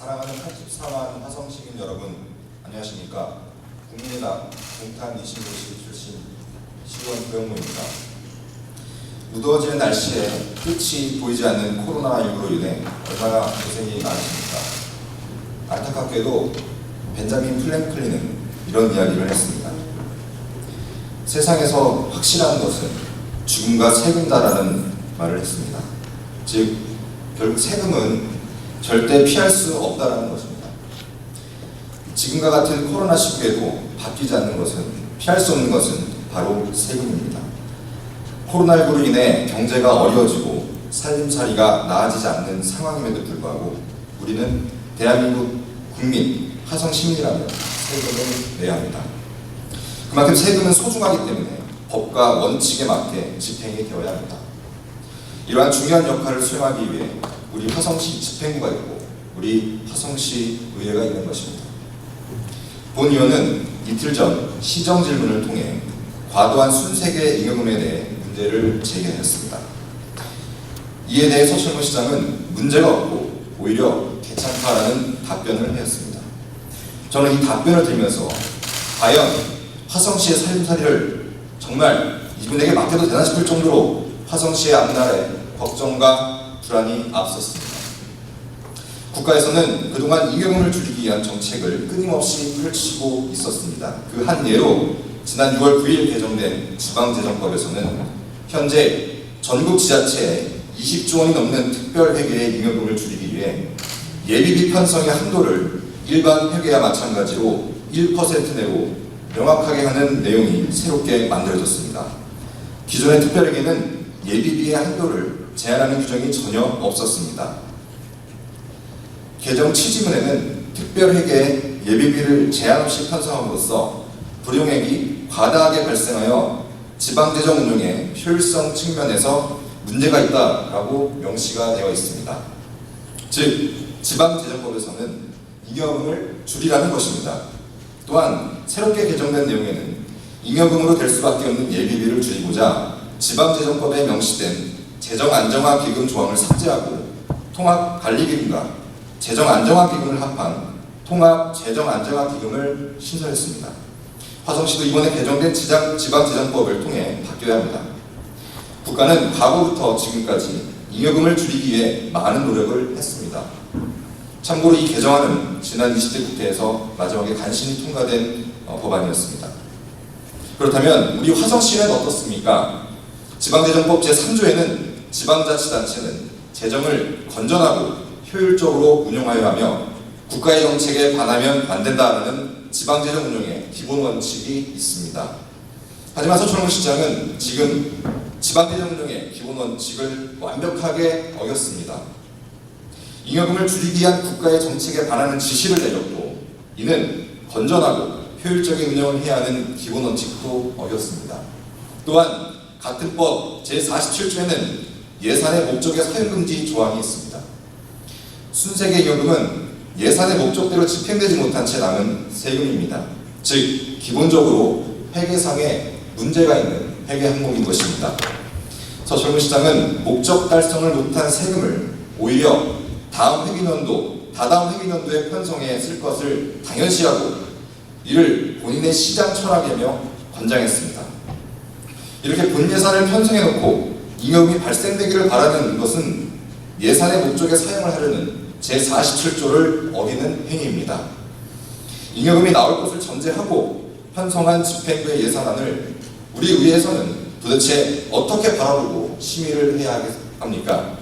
사랑하는 84만 화성 시민 여러분, 안녕하십니까? 국민의당 동탄 25시 출신 시의원 고영모입니다. 무더워지는 날씨에 끝이 보이지 않는 코로나19로 인해 얼마나 고생이 많으십니까? 안타깝게도 벤자민 프랭클린은 이런 이야기를 했습니다. 세상에서 확실한 것은 죽음과 세금다라는 말을 했습니다. 즉, 결국 세금은 절대 피할 수 없다는 것입니다. 지금과 같은 코로나 시국에도 바뀌지 않는 것은, 피할 수 없는 것은 바로 세금입니다. 코로나19로 인해 경제가 어려워지고 살림살이가 나아지지 않는 상황임에도 불구하고 우리는 대한민국 국민, 화성 시민이라면 세금을 내야 합니다. 그만큼 세금은 소중하기 때문에 법과 원칙에 맞게 집행이 되어야 합니다. 이러한 중요한 역할을 수행하기 위해 우리 화성시 집행부가 있고 우리 화성시 의회가 있는 것입니다. 본 의원은 이틀 전 시정 질문을 통해 과도한 순세계 잉여금에 대해 문제를 제기했습니다. 이에 대해 서철모 시장은 문제가 없고 오히려 괜찮다라는 답변을 했습니다. 저는 이 답변을 들으면서 과연 화성시의 살림살이를 정말 이분에게 맡겨도 되나 싶을 정도로 화성시의 앞날에 걱정과 불안이 앞섰습니다. 국가에서는 그동안 잉여금을 줄이기 위한 정책을 끊임없이 펼치고 있었습니다. 그 한 예로 지난 6월 9일 개정된 지방재정법에서는 현재 전국 지자체에 20조 원이 넘는 특별 회계의 잉여금을 줄이기 위해 예비비 편성의 한도를 일반 회계와 마찬가지로 1% 내로 명확하게 하는 내용이 새롭게 만들어졌습니다. 기존의 특별 회계는 예비비의 한도를 제한하는 규정이 전혀 없었습니다. 개정 취지문에는 특별회계에 예비비를 제한 없이 편성함으로써 불용액이 과다하게 발생하여 지방재정 운용의 효율성 측면에서 문제가 있다라고 명시가 되어 있습니다. 즉, 지방재정법에서는 잉여금을 줄이라는 것입니다. 또한 새롭게 개정된 내용에는 잉여금으로 될 수밖에 없는 예비비를 줄이고자 지방재정법에 명시된 재정안정화기금 조항을 삭제하고 통합관리기금과 재정안정화기금을 합한 통합재정안정화기금을 신설했습니다. 화성시도 이번에 개정된 지방재정법을 통해 바뀌어야 합니다. 국가는 과거부터 지금까지 잉여금을 줄이기 위해 많은 노력을 했습니다. 참고로 이 개정안은 지난 20대 국회에서 마지막에 간신히 통과된 법안이었습니다. 그렇다면 우리 화성시는 어떻습니까? 지방재정법 제3조에는 지방자치단체는 재정을 건전하고 효율적으로 운용하여야 하며 국가의 정책에 반하면 안 된다는 지방재정 운용의 기본 원칙이 있습니다. 하지만 서철모 시장은 지금 지방재정 운용의 기본 원칙을 완벽하게 어겼습니다. 잉여금을 줄이기 위한 국가의 정책에 반하는 지시를 내렸고 이는 건전하고 효율적인 운영을 해야 하는 기본 원칙도 어겼습니다. 또한 같은 법 제47조에는 예산의 목적의 사용금지 조항이 있습니다. 순세계 잉여금은 예산의 목적대로 집행되지 못한 채 남은 세금입니다. 즉, 기본적으로 회계상에 문제가 있는 회계 항목인 것입니다. 서철모 시장은 목적 달성을 못한 세금을 오히려 다음 회계년도, 다다음 회계년도에 편성해 쓸 것을 당연시하고 이를 본인의 시장 철학이며 권장했습니다. 이렇게 본 예산을 편성해놓고 잉여금이 발생되기를 바라는 것은 예산의 목적에 사용을 하려는 제47조를 어기는 행위입니다. 잉여금이 나올 것을 전제하고 편성한 집행부의 예산안을 우리 의회에서는 도대체 어떻게 바라보고 심의를 해야 합니까?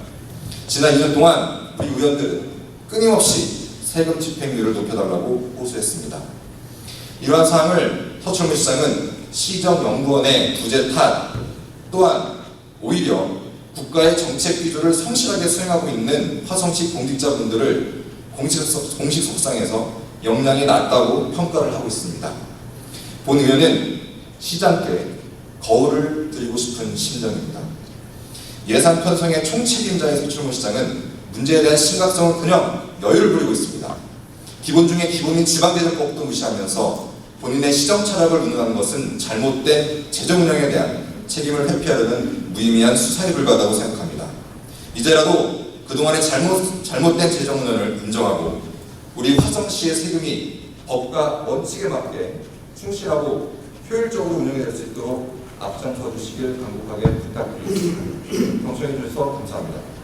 지난 2년 동안 우리 의원들은 끊임없이 세금 집행률을 높여달라고 호소했습니다. 이러한 사항을 서철모 시장은 시정연구원의 부재 탓, 또한 오히려 국가의 정책 기조를 성실하게 수행하고 있는 화성시 공직자분들을 공식 석상에서 역량이 낮다고 평가를 하고 있습니다. 본 의원은 시장께 거울을 드리고 싶은 심정입니다. 예산 편성의 총책임자인 서철모 시장은 문제에 대한 심각성은커녕 여유를 부리고 있습니다. 기본 중에 기본인 지방재정법도 무시하면서 본인의 시정 철학을 운운하는 것은 잘못된 재정 운영에 대한 책임을 회피하려는 무의미한 수사에 불과하다고 생각합니다. 이제라도 그동안의 잘못된 재정 운영을 인정하고 우리 화성시의 세금이 법과 원칙에 맞게 충실하고 효율적으로 운영될 수 있도록 앞장서 주시길 간곡하게 부탁드리겠습니다. 경청해 주셔서 감사합니다.